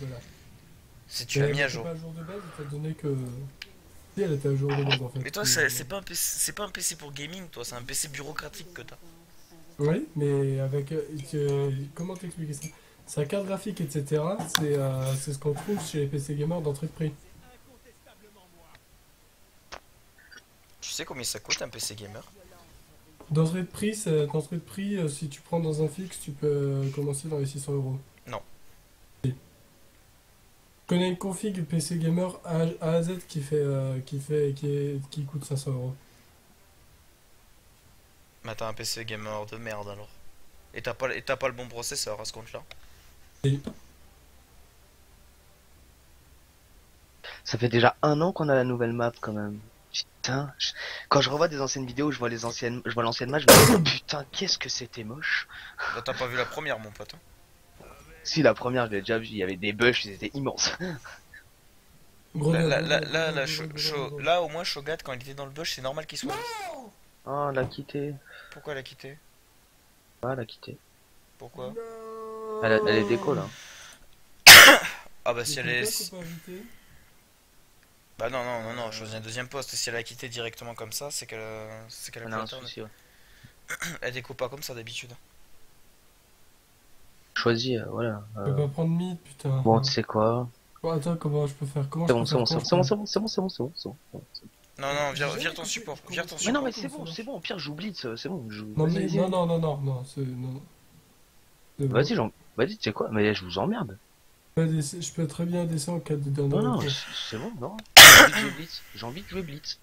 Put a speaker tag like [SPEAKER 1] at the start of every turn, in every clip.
[SPEAKER 1] Voilà.
[SPEAKER 2] Si tu
[SPEAKER 1] Mais
[SPEAKER 2] l'as
[SPEAKER 1] elle
[SPEAKER 2] mis à
[SPEAKER 1] était
[SPEAKER 2] jour.
[SPEAKER 1] pas à jour de base, étant donné que... Si, elle était à jour de base en fait.
[SPEAKER 2] Mais toi,
[SPEAKER 1] Mais,
[SPEAKER 2] c'est pas un PC, c'est pas un PC pour gaming, toi, c'est un PC bureaucratique que t'as.
[SPEAKER 1] Oui, mais avec... comment t'expliquer ça? Sa carte graphique, etc. C'est ce qu'on trouve chez les PC gamers d'entrée de prix.
[SPEAKER 2] Tu sais combien ça coûte un PC gamer?
[SPEAKER 1] D'entrée de prix, si tu prends dans un fixe, tu peux commencer dans les 600 euros.
[SPEAKER 2] Non.
[SPEAKER 1] Je connais une config PC gamer A à Z qui coûte 500 euros.
[SPEAKER 2] Mais t'as un PC gamer de merde alors. Et t'as pas le bon processeur à ce compte-là.
[SPEAKER 1] Et
[SPEAKER 3] Ça fait déjà 1 an qu'on a la nouvelle map quand même. Putain, quand je revois des anciennes vidéos, je vois l'ancienne map, je me dis putain, qu'est-ce que c'était moche.
[SPEAKER 2] Bah, t'as pas vu la première, mon pote, hein.
[SPEAKER 3] Si la première, je l'ai déjà vu, il y avait des bugs, ils étaient immenses.
[SPEAKER 2] Là, au moins, Shogat, quand il était dans le bush, c'est normal qu'il soit.
[SPEAKER 3] Oh, elle a quitté.
[SPEAKER 2] Pourquoi elle a quitté?
[SPEAKER 3] Ah, elle a quitté.
[SPEAKER 2] Pourquoi?
[SPEAKER 3] Elle est déco là.
[SPEAKER 2] Ah bah si elle
[SPEAKER 1] quelqu'un
[SPEAKER 2] est...
[SPEAKER 1] qu'on peut inviter?
[SPEAKER 2] Bah non, non, non, non, je choisis un deuxième poste. Si elle a quitté directement comme ça, c'est qu'elle a
[SPEAKER 3] On
[SPEAKER 2] plus
[SPEAKER 3] a un
[SPEAKER 2] internet.
[SPEAKER 3] souci, ouais.
[SPEAKER 2] Elle découpe pas comme ça d'habitude.
[SPEAKER 3] Choisis, voilà.
[SPEAKER 1] Je peux pas prendre mythe, putain.
[SPEAKER 3] Bon, tu sais quoi?
[SPEAKER 1] Bon, attends, comment je peux faire? Comment
[SPEAKER 3] C'est
[SPEAKER 1] je
[SPEAKER 3] bon,
[SPEAKER 1] peux
[SPEAKER 3] c'est
[SPEAKER 1] faire?
[SPEAKER 3] bon,
[SPEAKER 1] Comment
[SPEAKER 3] c'est bon,
[SPEAKER 1] je
[SPEAKER 3] c'est
[SPEAKER 1] peux...
[SPEAKER 3] bon, c'est bon, c'est bon, c'est bon, c'est bon, c'est bon, c'est bon.
[SPEAKER 2] Non, non,
[SPEAKER 1] J'ai jamais
[SPEAKER 2] vire ton
[SPEAKER 1] compris,
[SPEAKER 2] support,
[SPEAKER 1] je
[SPEAKER 2] vire ton
[SPEAKER 1] comprends
[SPEAKER 3] Mais non,
[SPEAKER 1] pas
[SPEAKER 3] mais
[SPEAKER 2] support.
[SPEAKER 1] comment ça marche.
[SPEAKER 3] c'est bon, au pire, j'oublie, c'est bon.
[SPEAKER 1] Non,
[SPEAKER 3] Vas-y,
[SPEAKER 1] mais
[SPEAKER 3] vas-y,
[SPEAKER 1] non, non, non, non, non, non. C'est bon.
[SPEAKER 3] vas-y, vas-y, tu sais quoi? Mais je vous emmerde.
[SPEAKER 1] Je peux très bien descendre en cas de dernier
[SPEAKER 3] Non, non,
[SPEAKER 1] recours.
[SPEAKER 3] c'est bon, non. J'ai envie de jouer Blitz. J'ai envie de jouer Blitz.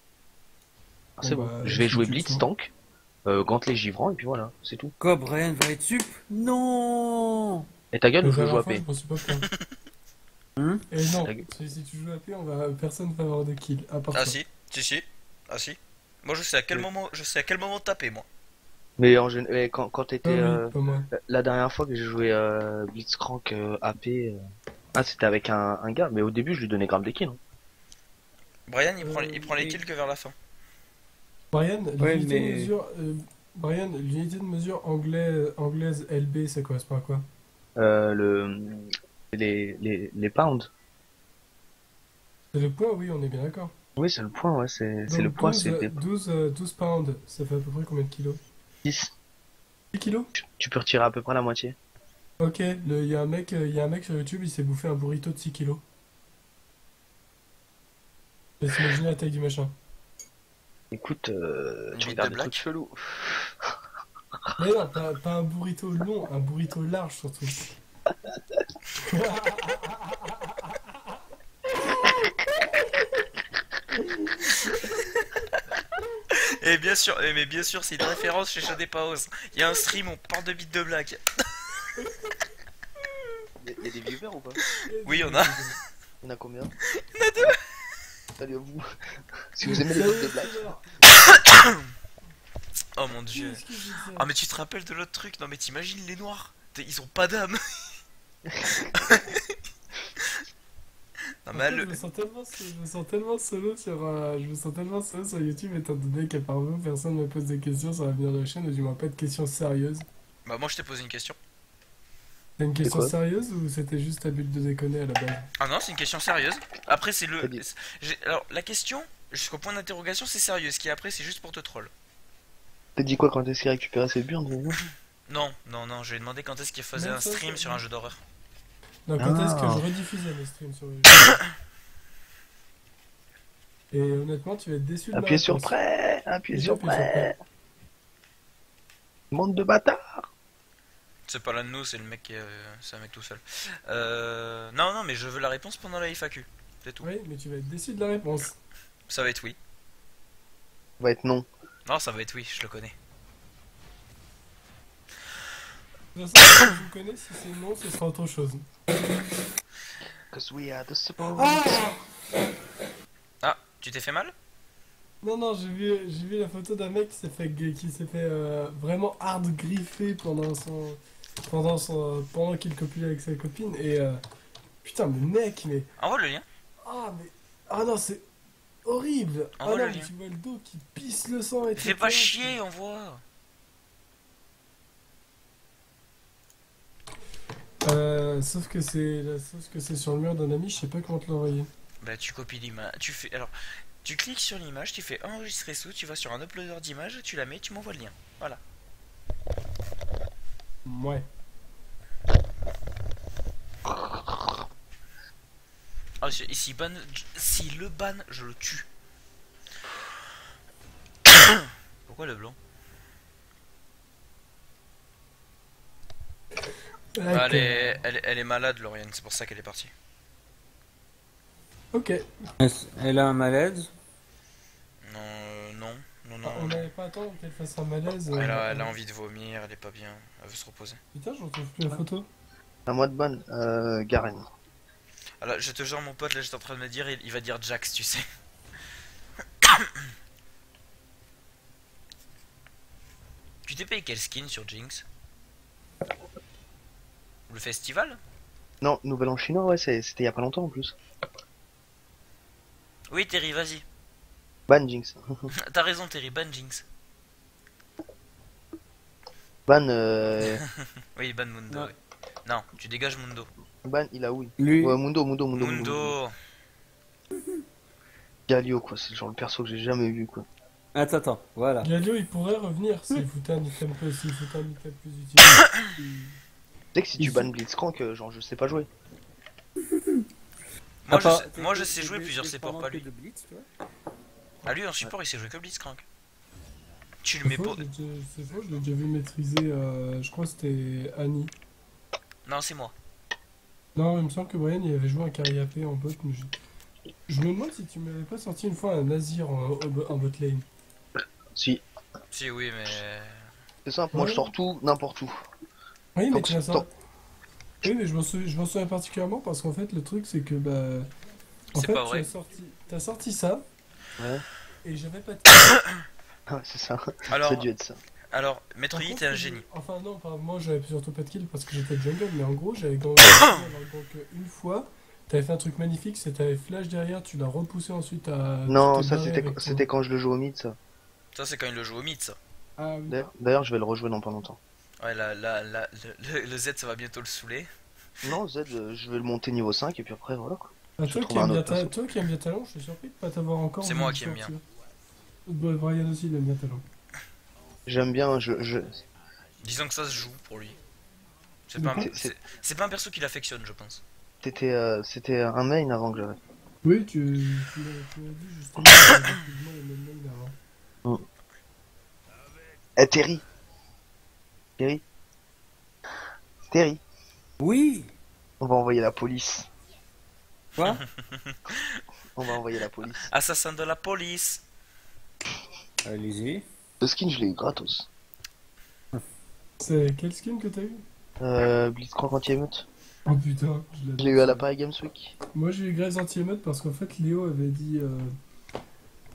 [SPEAKER 3] Ah,
[SPEAKER 1] Bon,
[SPEAKER 3] c'est bon.
[SPEAKER 1] bah,
[SPEAKER 3] Je vais
[SPEAKER 1] si
[SPEAKER 3] jouer
[SPEAKER 1] tu le
[SPEAKER 3] Blitz
[SPEAKER 1] sens.
[SPEAKER 3] tank, gantelet givrant, et puis voilà, c'est tout.
[SPEAKER 4] Quoi, Brian va être sup? Non.
[SPEAKER 3] Et ta gueule
[SPEAKER 1] La
[SPEAKER 3] ou je joue
[SPEAKER 1] dernière
[SPEAKER 3] à
[SPEAKER 1] fois, je
[SPEAKER 3] P?
[SPEAKER 1] pensais pas faire.
[SPEAKER 4] Hein?
[SPEAKER 1] Et non,
[SPEAKER 3] Ta gueule.
[SPEAKER 1] si tu joues à P, personne va avoir de kill, à part
[SPEAKER 2] Ah
[SPEAKER 1] toi.
[SPEAKER 2] si, si, si. Ah si. Moi je sais à quel moment taper moi.
[SPEAKER 3] Mais quand
[SPEAKER 1] Ah
[SPEAKER 3] t'étais,
[SPEAKER 1] oui, pas moi.
[SPEAKER 3] la dernière fois que j'ai joué Blitzcrank AP, ah, c'était avec un gars, mais au début, je lui donnais grave des kills, hein.
[SPEAKER 2] Brian il prend les
[SPEAKER 4] Oui.
[SPEAKER 2] kills que vers la fin.
[SPEAKER 1] Brian,
[SPEAKER 4] Ouais,
[SPEAKER 1] l'unité de
[SPEAKER 4] mais...
[SPEAKER 1] mesure, Brian, l'unité de mesure anglaise LB, ça correspond à quoi?
[SPEAKER 3] Euh, le, les pounds.
[SPEAKER 1] C'est le poids, oui, on est bien d'accord.
[SPEAKER 3] Oui, c'est le point, ouais, c'est le
[SPEAKER 1] Donc
[SPEAKER 3] poids,
[SPEAKER 1] 12,
[SPEAKER 3] c'est des
[SPEAKER 1] 12 pounds, ça fait à peu près combien de kilos?
[SPEAKER 3] 10.
[SPEAKER 1] 10 kilos?
[SPEAKER 3] Tu peux retirer à peu près la moitié.
[SPEAKER 1] Ok, il y a un mec sur YouTube, il s'est bouffé un burrito de 6 kilos. Laisse imaginer la taille du machin.
[SPEAKER 3] Écoute,
[SPEAKER 2] Une
[SPEAKER 3] tu
[SPEAKER 2] bite
[SPEAKER 3] regardes
[SPEAKER 2] de
[SPEAKER 3] des
[SPEAKER 2] black.
[SPEAKER 3] trucs chelous.
[SPEAKER 1] Mais non, pas un burrito long, un burrito large surtout.
[SPEAKER 2] Et bien sûr, mais bien sûr, c'est une référence chez Shadé Paos. Il y a un stream, on parle de bite de black.
[SPEAKER 3] Y a des viewers ou pas?
[SPEAKER 2] Oui, on a.
[SPEAKER 3] Il y en a combien? Salut à vous. Si vous aimez les
[SPEAKER 1] Salut,
[SPEAKER 3] trucs de blague.
[SPEAKER 1] Taylor.
[SPEAKER 2] Oh mon dieu.
[SPEAKER 1] Qu'est-ce que j'ai fait?
[SPEAKER 2] Ah mais tu te rappelles de l'autre truc? Non mais t'imagines les noirs? Ils ont pas d'âme. Non
[SPEAKER 1] En
[SPEAKER 2] mais
[SPEAKER 1] fait, je me sens tellement solo sur YouTube étant donné qu'apparemment personne me pose des questions sur l'avenir de la chaîne, ou du moins pas de questions sérieuses.
[SPEAKER 2] Bah moi je t'ai posé une question.
[SPEAKER 1] C'est une question
[SPEAKER 3] quoi?
[SPEAKER 1] sérieuse ou c'était juste à but de déconner à la base?
[SPEAKER 2] Ah non, c'est une question sérieuse. Après c'est le...
[SPEAKER 3] T'as dit.
[SPEAKER 2] Alors la question, jusqu'au point d'interrogation, c'est sérieux. Ce qui est après, c'est juste pour te troll.
[SPEAKER 3] T'as dit quoi quand est-ce qu'il récupérait ses burnes?
[SPEAKER 2] Non, non, non, je lui ai demandé quand est-ce qu'il faisait
[SPEAKER 1] Même
[SPEAKER 2] un
[SPEAKER 1] ça,
[SPEAKER 2] stream
[SPEAKER 1] c'est-
[SPEAKER 2] sur un jeu d'horreur.
[SPEAKER 1] Non, quand est-ce que
[SPEAKER 3] Ah.
[SPEAKER 1] je rediffusais mes streams sur YouTube? Et honnêtement, tu vas être déçu de ma
[SPEAKER 3] Appuyez sur
[SPEAKER 1] réponse.
[SPEAKER 3] prêt, appuyez
[SPEAKER 1] J'ai
[SPEAKER 3] sur
[SPEAKER 1] appuyé sur
[SPEAKER 3] prêt. Monde de bâtards.
[SPEAKER 2] C'est pas l'un de nous, c'est le mec qui c'est un mec tout seul. Non, non, mais je veux la réponse pendant la FAQ. C'est tout.
[SPEAKER 1] Oui, mais tu vas être déçu de la réponse.
[SPEAKER 2] Ça va être oui.
[SPEAKER 3] Va être non.
[SPEAKER 2] Non, ça va être oui, je le connais.
[SPEAKER 1] De toute façon, si je vous connais, si c'est non, ce sera autre chose.
[SPEAKER 3] Cause we are the support.
[SPEAKER 2] Ah, tu t'es fait mal?
[SPEAKER 1] Non, non, j'ai vu la photo d'un mec qui s'est fait vraiment hard griffer pendant qu'il copulait avec sa copine et putain, mais mec, mais
[SPEAKER 2] Envoie le lien.
[SPEAKER 1] ah non, c'est horrible. Ah
[SPEAKER 2] Envoie
[SPEAKER 1] non,
[SPEAKER 2] le
[SPEAKER 1] mais
[SPEAKER 2] lien.
[SPEAKER 1] tu vois le dos qui pisse le sang et
[SPEAKER 2] Fais pas chier, envoie.
[SPEAKER 1] sauf que c'est sur le mur d'un ami, je sais pas comment te l'envoyer.
[SPEAKER 2] Bah tu copies l'image, tu fais alors tu cliques sur l'image, tu fais enregistrer sous, tu vas sur un uploader d'image, tu la mets, tu m'envoies le lien. Voilà.
[SPEAKER 1] Ouais.
[SPEAKER 2] Ah, si le ban, je le tue. Pourquoi le blanc? Bah, elle est malade, Lauriane, c'est pour ça qu'elle est partie.
[SPEAKER 1] Ok.
[SPEAKER 4] Elle a un malaise.
[SPEAKER 2] Non, non, non,
[SPEAKER 1] Ah,
[SPEAKER 2] non.
[SPEAKER 1] on n'avait pas attendre qu'elle fasse un malaise.
[SPEAKER 2] Elle a envie de vomir, elle est pas bien, elle veut se reposer.
[SPEAKER 1] Putain, je retrouve plus la photo.
[SPEAKER 3] Un mois de ban, Garen.
[SPEAKER 2] Alors, je te jure, mon pote, là, j'étais en train de me dire, il va dire Jax, tu sais. Tu t'es payé quel skin sur Jinx? Le festival?
[SPEAKER 3] Non, Nouvel An chinois, ouais, c'était il y a pas longtemps en plus.
[SPEAKER 2] Oui, Terry, vas-y.
[SPEAKER 3] Ban Jinx.
[SPEAKER 2] T'as raison, Terry, ban Jinx.
[SPEAKER 3] Ban,
[SPEAKER 2] Oui, ban Mundo.
[SPEAKER 4] Non.
[SPEAKER 2] Ouais. Non, tu dégages Mundo.
[SPEAKER 3] ban, il a oui.
[SPEAKER 4] Lui.
[SPEAKER 3] Ouais, Mundo.
[SPEAKER 2] Mundo.
[SPEAKER 3] Galio, quoi, c'est le genre le perso que j'ai jamais vu, quoi.
[SPEAKER 4] Attends, voilà.
[SPEAKER 1] Galio, il pourrait revenir s'il foutait un item plus utile.
[SPEAKER 3] Tu sais que si tu ban Blitzcrank, genre je sais pas jouer.
[SPEAKER 2] Moi, je sais jouer plusieurs supports, pas lui.
[SPEAKER 4] De Blitz, toi.
[SPEAKER 2] Ah, lui, en support, il sait jouer que Blitzcrank. Tu le mets pas.
[SPEAKER 1] C'est faux, je l'ai déjà vu maîtriser, je crois que c'était Annie.
[SPEAKER 2] Non, c'est moi.
[SPEAKER 1] Non, il me semble que Brian il avait joué un carry AP en bot, mais je me demande si tu m'avais pas sorti une fois un Nazir en bot lane.
[SPEAKER 3] Si,
[SPEAKER 2] Si, oui, mais.
[SPEAKER 3] c'est simple, moi je sors tout, n'importe où.
[SPEAKER 1] Oui, mais
[SPEAKER 3] Donc,
[SPEAKER 1] tu l'as sorti. Oui, mais je m'en souviens particulièrement parce qu'en fait, le truc c'est que bah. En
[SPEAKER 2] C'est
[SPEAKER 1] fait,
[SPEAKER 2] pas vrai.
[SPEAKER 1] t'as sorti ça,
[SPEAKER 3] Ouais,
[SPEAKER 1] et j'avais pas de
[SPEAKER 3] ah, c'est ça.
[SPEAKER 2] Alors,
[SPEAKER 3] Ça a dû être ça.
[SPEAKER 2] alors Maître
[SPEAKER 1] Par
[SPEAKER 2] Yi,
[SPEAKER 1] contre,
[SPEAKER 2] t'es un génie.
[SPEAKER 1] Enfin, non, moi j'avais surtout pas de kill parce que j'étais jungle, mais en gros, j'avais gagné. Donc, une fois, t'avais fait un truc magnifique, c'est t'avais flash derrière, tu l'as repoussé ensuite à.
[SPEAKER 3] Non,
[SPEAKER 1] tu t'es
[SPEAKER 3] ça
[SPEAKER 1] barré avec ton-
[SPEAKER 3] c'était quand je le joue au mid, ça.
[SPEAKER 2] Ça, c'est quand il le joue au mid, ça.
[SPEAKER 1] Ah oui.
[SPEAKER 3] D'ailleurs, je vais le rejouer dans pas longtemps.
[SPEAKER 2] Ouais, le Z, ça va bientôt le saouler.
[SPEAKER 3] Non, Z, je vais le monter niveau 5 et puis après, voilà quoi.
[SPEAKER 1] Ah,
[SPEAKER 3] Je
[SPEAKER 1] toi,
[SPEAKER 3] trouve
[SPEAKER 1] qui
[SPEAKER 3] un
[SPEAKER 1] aimes bien
[SPEAKER 3] autre perso.
[SPEAKER 1] toi qui aimes bien Talon, je suis surpris de pas t'avoir encore.
[SPEAKER 2] C'est
[SPEAKER 1] vu
[SPEAKER 2] moi
[SPEAKER 1] le
[SPEAKER 2] qui aime bien.
[SPEAKER 1] sortir. Bah, Brian aussi, il aime bien Talon.
[SPEAKER 3] J'aime bien,
[SPEAKER 2] Disons que ça se joue pour lui. C'est
[SPEAKER 1] Du
[SPEAKER 2] pas,
[SPEAKER 1] coup,
[SPEAKER 2] c'est pas un perso qu'il affectionne, je pense.
[SPEAKER 3] c'était un main avant que j'avais.
[SPEAKER 1] Oui, tu l'as dit justement, effectivement, le même mail avant.
[SPEAKER 3] Eh, Terry. Terry,
[SPEAKER 4] Oui.
[SPEAKER 3] on va envoyer la police.
[SPEAKER 4] Quoi?
[SPEAKER 3] On va envoyer la police.
[SPEAKER 2] Assassin de la police.
[SPEAKER 4] Allez-y.
[SPEAKER 3] Le skin, je l'ai eu gratos.
[SPEAKER 1] C'est quel skin que t'as eu?
[SPEAKER 3] Blitzcrank anti-émeute.
[SPEAKER 1] Oh putain,
[SPEAKER 3] Je l'ai eu à la Paris Games Week.
[SPEAKER 1] Moi j'ai eu Graves anti-émeute parce qu'en fait Léo avait dit.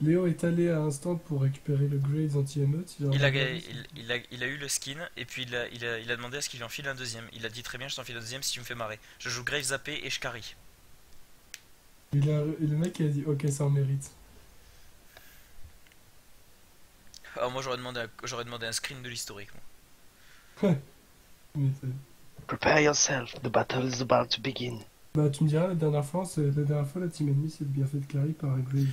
[SPEAKER 1] Léo est allé à un stand pour récupérer le Graves anti-émeute.
[SPEAKER 2] Il a eu le skin et puis il a demandé à ce qu'il en file un deuxième. Il a dit très bien, je t'en file un deuxième si tu me fais marrer. Je joue Grave zappé et je carry.
[SPEAKER 1] Et le mec il a dit ok, ça en mérite.
[SPEAKER 2] Ah, moi j'aurais demandé un screen de l'historique. Moi.
[SPEAKER 1] Mais,
[SPEAKER 3] Prepare yourself, the battle is about to begin.
[SPEAKER 1] bah tu me diras, la dernière fois la team ennemie s'est bien fait de carry par Graves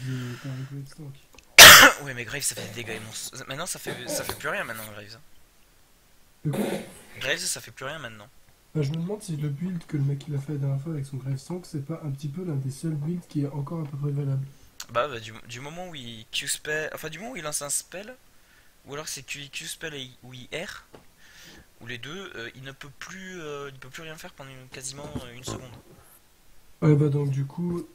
[SPEAKER 1] Tank.
[SPEAKER 2] Ouais, mais Grave ça fait des dégâts immenses. Maintenant ça fait plus rien maintenant, Graves.
[SPEAKER 1] Du coup,
[SPEAKER 2] Graves ça fait plus rien maintenant.
[SPEAKER 1] bah, je me demande si le build que le mec il a fait la dernière fois avec son Graves Tank, c'est pas un petit peu l'un des seuls builds qui est encore à peu près valable.
[SPEAKER 2] Bah, du moment où il Q-spell, enfin du moment où il lance un spell, ou alors c'est Q-spell et où il R, ou les deux, il ne peut plus rien faire pendant quasiment une seconde.
[SPEAKER 1] Ouais bah donc du coup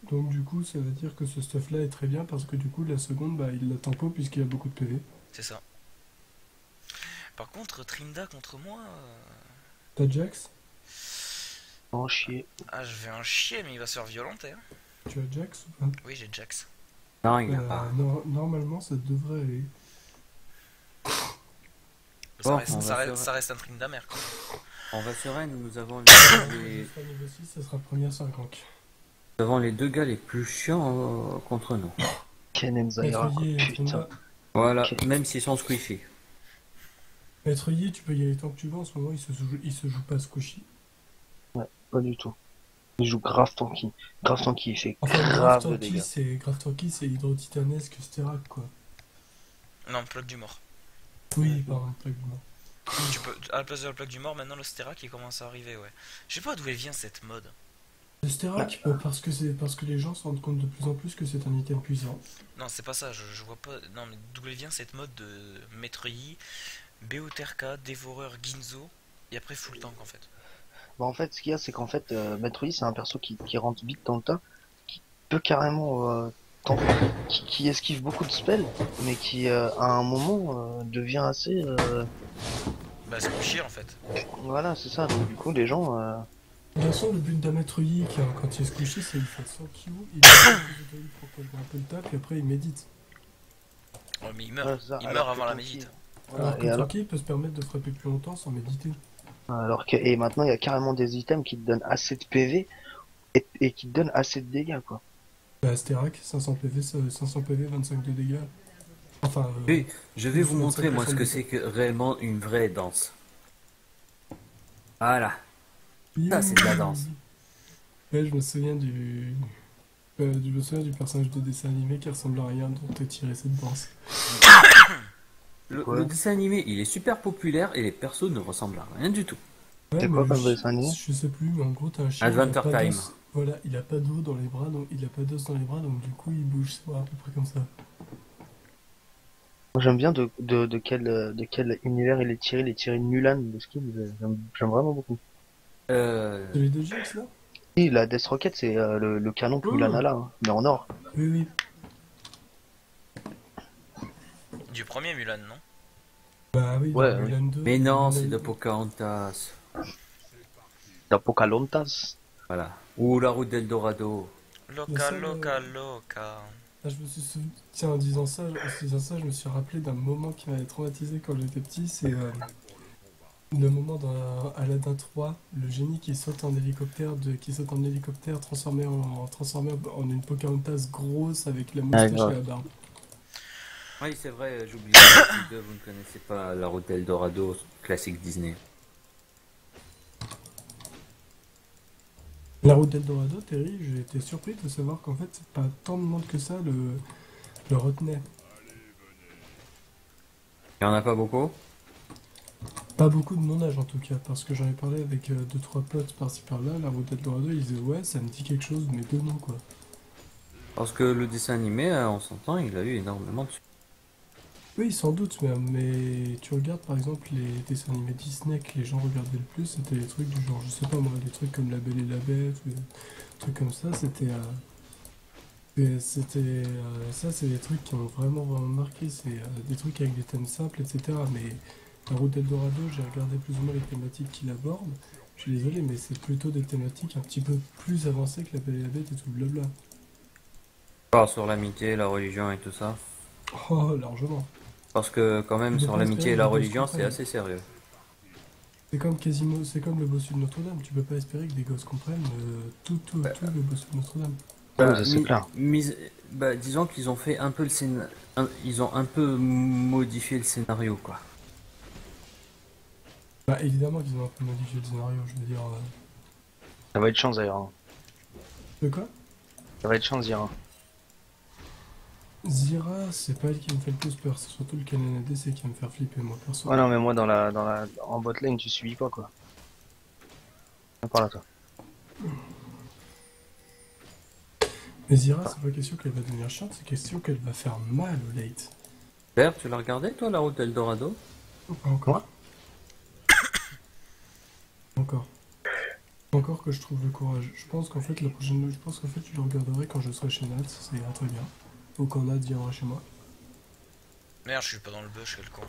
[SPEAKER 1] ça veut dire que ce stuff là est très bien parce que du coup la seconde bah il la tempo puisqu'il a beaucoup de PV.
[SPEAKER 2] C'est ça. Par contre, Trinda contre moi,
[SPEAKER 1] T'as Jax?
[SPEAKER 3] Oh chier.
[SPEAKER 2] ah je vais en chier, mais il va se faire violenter. Hein.
[SPEAKER 1] Tu as Jax ou pas?
[SPEAKER 2] Oui, j'ai Jax.
[SPEAKER 4] Non, il a pas.
[SPEAKER 1] Normalement ça devrait aller.
[SPEAKER 2] Ça,
[SPEAKER 4] Bon,
[SPEAKER 2] reste,
[SPEAKER 4] on va
[SPEAKER 2] ça,
[SPEAKER 4] faire-
[SPEAKER 2] reste, ça reste un Trinda mère. Quoi.
[SPEAKER 4] On va sereine, nous avons
[SPEAKER 1] Ce
[SPEAKER 4] les...
[SPEAKER 1] sera niveau 6, ça sera première 5 rank.
[SPEAKER 4] nous avons les deux gars les plus chiants contre nous.
[SPEAKER 3] Ken and Zaira, quoi.
[SPEAKER 1] Maître Yi,
[SPEAKER 3] Putain.
[SPEAKER 1] Trinda.
[SPEAKER 4] Voilà,
[SPEAKER 3] Ok.
[SPEAKER 4] même s'ils sont squishy.
[SPEAKER 1] Maître Yi, tu peux y aller tant que tu veux, en ce moment il se joue pas à squishy.
[SPEAKER 3] Pas du tout. Il joue grave tanky. Grave tanky, il fait
[SPEAKER 1] Enfin,
[SPEAKER 3] grave de dégâts.
[SPEAKER 1] Grave Tanky, c'est hydro-titanesque Sterak, quoi.
[SPEAKER 2] Non, plaque du mort.
[SPEAKER 1] Oui, pardon, plaque du mort.
[SPEAKER 2] Tu peux, à la place de la plaque du mort, maintenant le Stera qui commence à arriver, ouais. Je sais pas d'où elle vient cette mode.
[SPEAKER 1] Le Sterak, parce que les gens se rendent compte de plus en plus que c'est un item puissant.
[SPEAKER 2] Non, c'est pas ça, je vois pas. Non, mais d'où elle vient cette mode de Maître Yi, Beoterka, Dévoreur, Ginzo, et après full tank en fait.
[SPEAKER 3] Bah, en fait, ce qu'il y a, c'est qu'en fait, Maître Yi, c'est un perso qui rentre vite dans le tas, qui peut carrément, qui esquive beaucoup de spells, mais qui, à un moment, devient assez,
[SPEAKER 2] Bah, c'est Kushir en fait.
[SPEAKER 3] voilà, c'est ça. Donc, du coup, les gens,
[SPEAKER 1] De toute façon, le but d'un maître Yi, quand il se couche, c'est qu'il fait 100 Q, il propose un peu le tap, et après il médite.
[SPEAKER 2] Oh, mais il
[SPEAKER 3] ouais,
[SPEAKER 2] meurt.
[SPEAKER 3] c'est ça.
[SPEAKER 2] Il
[SPEAKER 3] Alors
[SPEAKER 2] meurt
[SPEAKER 3] que
[SPEAKER 2] avant la
[SPEAKER 3] Tanky,
[SPEAKER 2] médite.
[SPEAKER 3] voilà,
[SPEAKER 1] Alors que
[SPEAKER 3] et alors,
[SPEAKER 1] Tanky peut se permettre de frapper plus longtemps sans méditer.
[SPEAKER 3] et maintenant, il y a carrément des items qui te donnent assez de PV et qui te donnent assez de dégâts, quoi.
[SPEAKER 1] Bah, Sterak, 500 PV, 500 PV, 25 de dégâts. Enfin,
[SPEAKER 4] Oui, je vais vous
[SPEAKER 1] 25%
[SPEAKER 4] montrer moi ce que
[SPEAKER 1] de
[SPEAKER 4] c'est que réellement une vraie danse. Voilà,
[SPEAKER 1] dégâts.
[SPEAKER 4] ça c'est de la danse.
[SPEAKER 1] Ouais, je me souviens je me souviens du personnage de dessin animé qui ressemble à rien dont t'as tiré cette danse.
[SPEAKER 3] Ouais.
[SPEAKER 4] Le dessin animé, il est super populaire et les persos ne ressemblent à rien du tout.
[SPEAKER 1] Ouais,
[SPEAKER 3] C'est
[SPEAKER 1] mais
[SPEAKER 3] quoi comme dessin animé?
[SPEAKER 1] je sais plus, mais en gros, t'as un chien.
[SPEAKER 4] Adventure
[SPEAKER 1] il a pas
[SPEAKER 4] Time.
[SPEAKER 1] d'os. Voilà, il a pas d'os dans les bras, donc il a pas d'os dans les bras, donc du coup, il bouge à peu près comme ça.
[SPEAKER 3] Moi, j'aime bien de quel univers il est tiré. Il est tiré de Mulan, de skin. J'aime vraiment beaucoup.
[SPEAKER 1] Celui de Jinx, là?
[SPEAKER 3] Et la Death Rocket, c'est le canon que
[SPEAKER 1] Oh.
[SPEAKER 3] Mulan a là, hein, mais en or.
[SPEAKER 1] Oui, oui.
[SPEAKER 2] Du premier Mulan, non?
[SPEAKER 1] Bah oui,
[SPEAKER 3] Ouais,
[SPEAKER 1] dans
[SPEAKER 3] oui.
[SPEAKER 1] Mulan 2.
[SPEAKER 4] Mais non,
[SPEAKER 1] Mulan-
[SPEAKER 4] c'est de Pocahontas.
[SPEAKER 3] La Pocahontas.
[SPEAKER 4] Voilà. Ou la route d'Eldorado.
[SPEAKER 2] Loca,
[SPEAKER 1] seul,
[SPEAKER 2] loca, loca.
[SPEAKER 1] Ah, je me suis souvenu... Tiens, en disant ça, je me suis rappelé d'un moment qui m'avait traumatisé quand j'étais petit, c'est le moment dans Aladdin 3, le génie qui saute en hélicoptère, transformé en une Pocahontas grosse avec la moustache
[SPEAKER 3] grave.
[SPEAKER 1] et la barbe.
[SPEAKER 4] Oui, c'est vrai, j'oublie. Vous ne connaissez pas la route d'Eldorado, classique Disney.
[SPEAKER 1] La route d'Eldorado, Terry, j'ai été surpris de savoir qu'en fait, c'est pas tant de monde que ça le retenait.
[SPEAKER 4] Il n'y en a pas beaucoup?
[SPEAKER 1] Pas beaucoup de mon âge en tout cas, parce que j'en ai parlé avec 2-3 potes par-ci par-là, la route d'Eldorado, ils disaient ouais, ça me dit quelque chose, mais deux noms quoi.
[SPEAKER 4] Parce que le dessin animé, on s'entend, il a eu énormément de succès.
[SPEAKER 1] Oui, sans doute, mais tu regardes par exemple les dessins animés Disney que les gens regardaient le plus, c'était les trucs du genre, je sais pas moi, des trucs comme La Belle et la Bête, ou des trucs comme ça, ça c'est des trucs qui ont vraiment marqué, c'est des trucs avec des thèmes simples, etc. Mais la route d'Eldorado, j'ai regardé plus ou moins les thématiques qu'il aborde, je suis désolé, mais c'est plutôt des thématiques un petit peu plus avancées que La Belle et la Bête et tout le blabla.
[SPEAKER 4] Pas sur l'amitié, la religion et tout ça.
[SPEAKER 1] Oh, largement.
[SPEAKER 4] Parce que quand même,
[SPEAKER 1] Je
[SPEAKER 4] sur
[SPEAKER 1] pense
[SPEAKER 4] l'amitié
[SPEAKER 1] que
[SPEAKER 4] et la
[SPEAKER 1] les deux
[SPEAKER 4] religion,
[SPEAKER 1] se
[SPEAKER 4] c'est
[SPEAKER 1] comprennent.
[SPEAKER 4] assez sérieux.
[SPEAKER 1] C'est comme le bossu de Notre-Dame, tu peux pas espérer que des gosses comprennent tout le bossu de Notre-Dame.
[SPEAKER 3] Ouais, ça, c'est clair.
[SPEAKER 4] Disons qu'ils ont fait un peu ils ont un peu modifié le scénario, quoi.
[SPEAKER 1] Bah évidemment qu'ils ont un peu modifié le scénario, je veux dire...
[SPEAKER 3] Ça va être chance d'ailleurs. Hein.
[SPEAKER 1] De quoi?
[SPEAKER 3] Ça va être chance, Zira.
[SPEAKER 1] Zira, c'est pas elle qui me fait le plus peur, c'est surtout le Canon ADC qui va me faire flipper moi perso.
[SPEAKER 3] Ouais, non, mais moi, en bot lane, tu subis pas, quoi. Viens par là, toi.
[SPEAKER 1] Mais Zira, c'est pas question qu'elle va devenir chiante, c'est question qu'elle va faire mal au late.
[SPEAKER 4] Père, tu l'as regardé, toi, la route d'Eldorado?
[SPEAKER 1] Pas encore. Encore. Encore que je trouve le courage. Je pense qu'en fait, je le regarderai quand je serai chez Nat, ça ira très bien. Ou quand Nat viendra chez moi.
[SPEAKER 2] Merde, je suis pas dans le bush, quel con.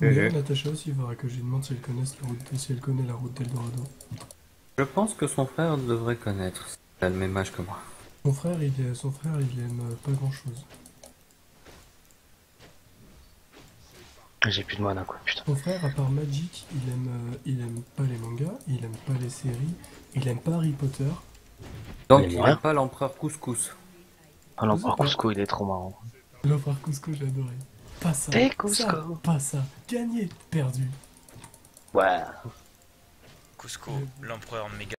[SPEAKER 1] D'ailleurs, Natacha aussi, il faudra que je lui demande si elle connaît la route d'Eldorado.
[SPEAKER 4] Je pense que son frère devrait connaître. Il a le même âge que moi.
[SPEAKER 1] Son frère, il aime pas grand chose.
[SPEAKER 3] J'ai plus de mana, quoi, putain.
[SPEAKER 1] Son frère, à part Magic, il aime pas les mangas, il aime pas les séries, il aime pas Harry Potter.
[SPEAKER 4] Donc,
[SPEAKER 3] Mais
[SPEAKER 4] il
[SPEAKER 3] rien.
[SPEAKER 4] n'a pas l'empereur Couscous.
[SPEAKER 3] Ah non, par Cusco, il est trop marrant.
[SPEAKER 1] Le frère Cusco, j'ai adoré. Pas ça.
[SPEAKER 3] Eh, Cusco.
[SPEAKER 1] Ça, pas ça. Gagné, perdu.
[SPEAKER 3] Ouais.
[SPEAKER 2] Cusco, l'empereur méga